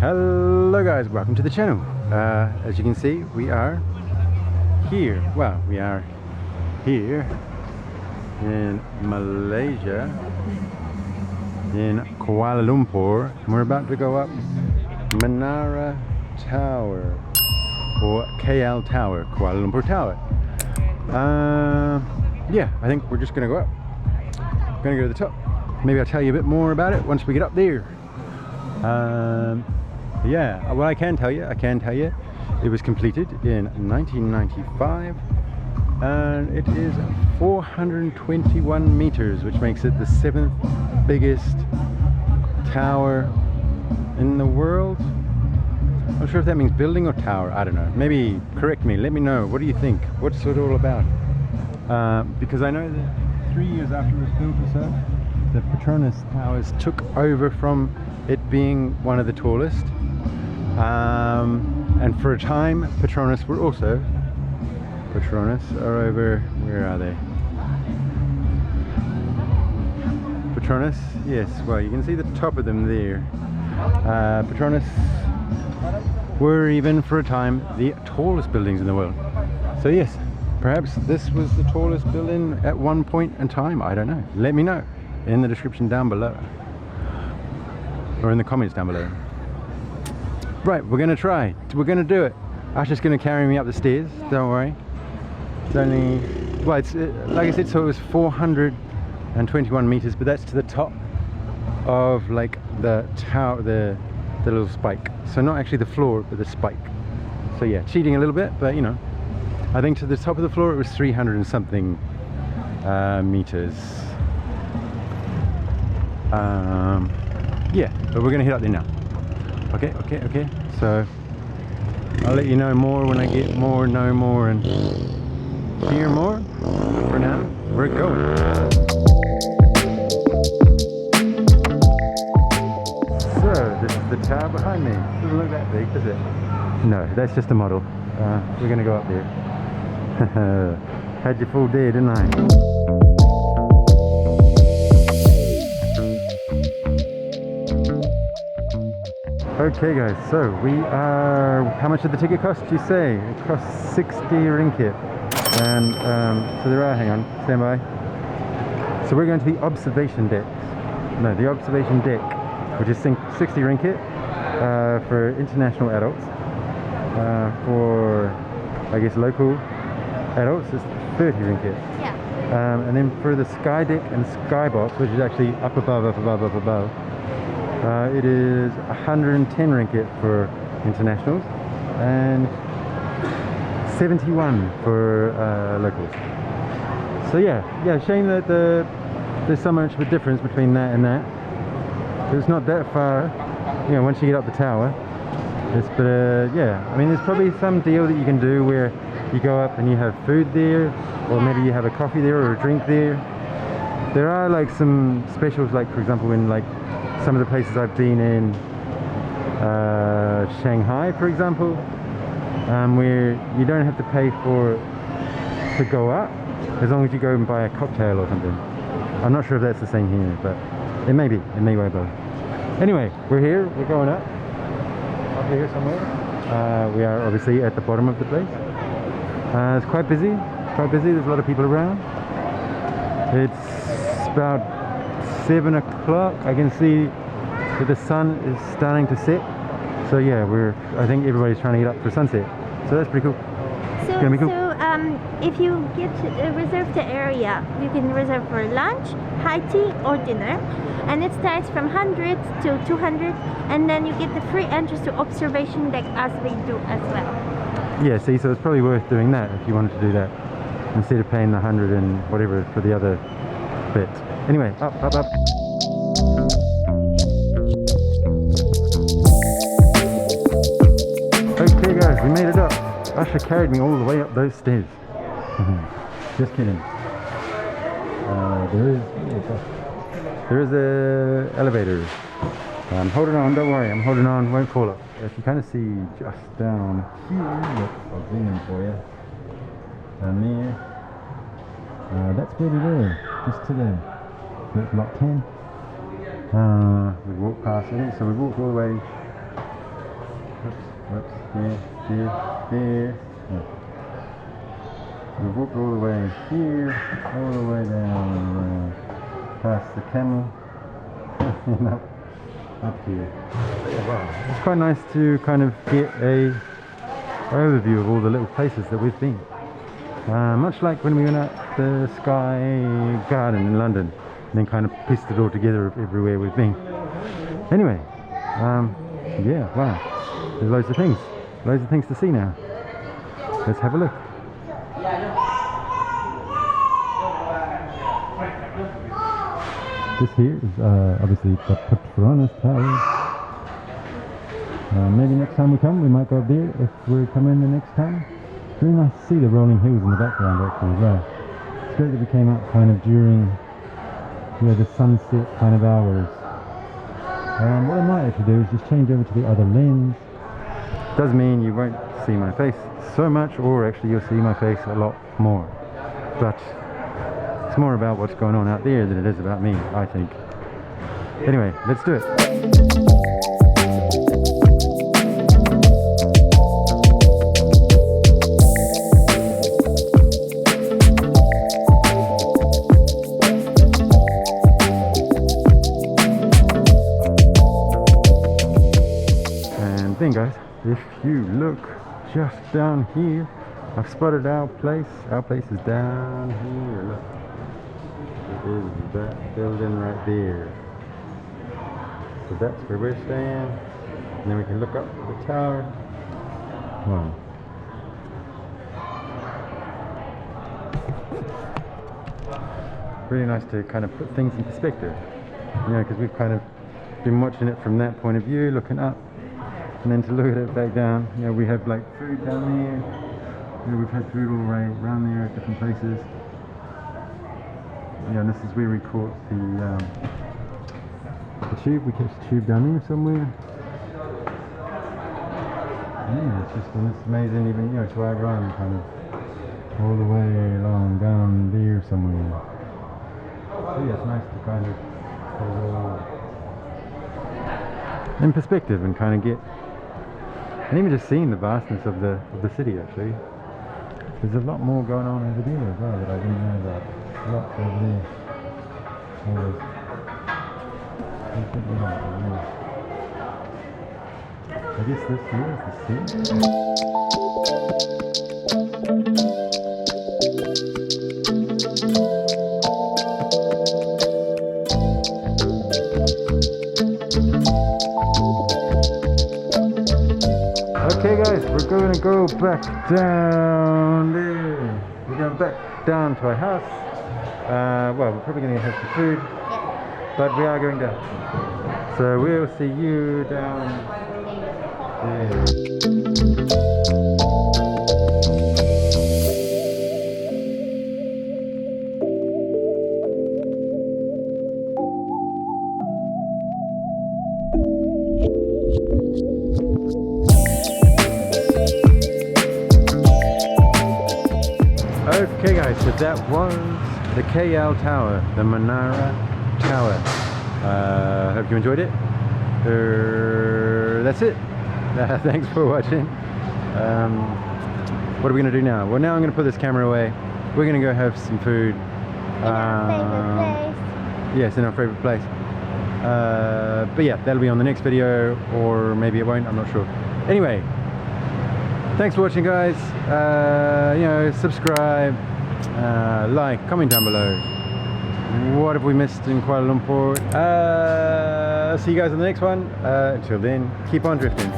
Hello guys, welcome to the channel. As you can see, we are here. Well, we are here in Malaysia, in Kuala Lumpur, and we're about to go up Menara Tower, or KL Tower, Kuala Lumpur Tower. Yeah, I think we're just gonna go up. We're gonna go to the top. Maybe I'll tell you a bit more about it once we get up there. Yeah, well, I can tell you, it was completed in 1995, and it is 421 meters, which makes it the 7th biggest tower in the world. I'm not sure if that means building or tower, I don't know. Maybe correct me, let me know, what do you think? What's it all about? Because I know that 3 years after it was built or so, the Petronas Towers took over from it being one of the tallest. And for a time, Petronas were also, Petronas are over, where are they? Petronas, yes, well you can see the top of them there. Petronas were even for a time the tallest buildings in the world. So yes, perhaps this was the tallest building at one point in time, I don't know. Let me know in the description down below, or in the comments down below. Right, we're gonna try. We're gonna do it. Asha's gonna carry me up the stairs. Don't worry. It's only, well, it's like I said, so it was 421 meters, but that's to the top of like the tower, the little spike. So not actually the floor, but the spike. So yeah, cheating a little bit, but you know, I think to the top of the floor it was 300 and something meters. Yeah, but we're gonna head up there now. Okay, so I'll let you know more when I get more, know more, and hear more. For now, we're going. So, this is the tower behind me. Doesn't look that big, does it? No, that's just a model. We're gonna go up there. Had you full day, didn't I? Okay guys, so we are, how much did the ticket cost, you say? It cost 60 ringgit. And so there are, hang on, stand by. So we're going to the observation deck. No, the observation deck, which is 60 ringgit for international adults. For, I guess, local adults, it's 30 ringgit. Yeah. And then for the sky deck and skybox, which is actually up above, it is 110 ringgit for internationals and 71 for locals. So yeah, shame that there's so much of a difference between that and that. It's not that far, you know, once you get up the tower. But yeah, I mean, there's probably some deal that you can do where you go up and you have food there, or maybe you have a coffee there or a drink there. There are like some specials, like for example in like some of the places I've been in, Shanghai for example, where you don't have to pay to go up, as long as you go and buy a cocktail or something. I'm not sure if that's the same here, but it may be, it may well be. Anyway, we're here, we're going up here somewhere. We are obviously at the bottom of the place. It's quite busy, there's a lot of people around. It's about 7 o'clock. I can see that the sun is starting to set. So yeah, I think everybody's trying to get up for sunset. So that's pretty cool. It's gonna be cool. So if you get to reserve the area, you can reserve for lunch, high tea or dinner. And it starts from 100 to 200, and then you get the free entrance to observation deck as we do as well. Yeah, see, so it's probably worth doing that if you wanted to do that, instead of paying the 100 and whatever for the other bit. Anyway, up. Okay guys, we made it up. Asha carried me all the way up those stairs. Just kidding. There is a elevator. I'm holding on, don't worry, I'm holding on, won't fall up. If you kind of see just down here, look, I'll zoom in for you. Down there. That's where we were, just to the block 10. We walked past it, so we walked all the way Whoops, here. Yeah. We've walked all the way here, all the way down, past the camel, and up here. Yeah, wow. It's quite nice to kind of get a overview of all the little places that we've been. Much like when we went at the Sky Garden in London, and then kind of pieced it all together of everywhere we've been. Anyway, yeah, wow. There's loads of things to see now. Let's have a look. This here is obviously the Petronas Tower. Maybe next time we come, we might go up there if we're coming the next time. It's really nice to see the rolling hills in the background actually as well. It's great that we came out kind of during the sunset kind of hours. What I might actually do is just change over to the other lens. Does mean you won't see my face so much, or actually you'll see my face a lot more. But it's more about what's going on out there than it is about me, I think. Anyway, let's do it. And then guys, if you look just down here, I've spotted our place. Our place is down here. Look. It is that building right there. So that's where we're staying. And then we can look up at the tower. Wow. Really nice to kind of put things in perspective. You know, because we've kind of been watching it from that point of view, looking up. And then to look at it back down, you know, we have like food down there. You know, we've had food all the way around there at different places. Yeah, and this is where we caught the tube. We catch the tube down there somewhere. Yeah, it's just it's amazing, even, you know, to our run kind of all the way along down there somewhere. So yeah, it's nice to kind of put it all in perspective and kind of get, and even just seeing the vastness of the city actually. There's a lot more going on over there as well that I didn't know about. A lot over there. I guess this here is the sea. Okay guys, we're going to go back down there. We're going back down to our house. Well, we're probably going to have some food, but we are going down. So we'll see you down there. Okay guys, so that was the KL Tower, the Menara Tower. Hope you enjoyed it. That's it. Thanks for watching. What are we going to do now? Well, now I'm going to put this camera away. We're going to go have some food. In our favorite place. Yes, in our favorite place. But yeah, that'll be on the next video, or maybe it won't, I'm not sure. Anyway, thanks for watching guys. You know, subscribe, like, comment down below. What have we missed in Kuala Lumpur? See you guys on the next one. Until then, keep on drifting.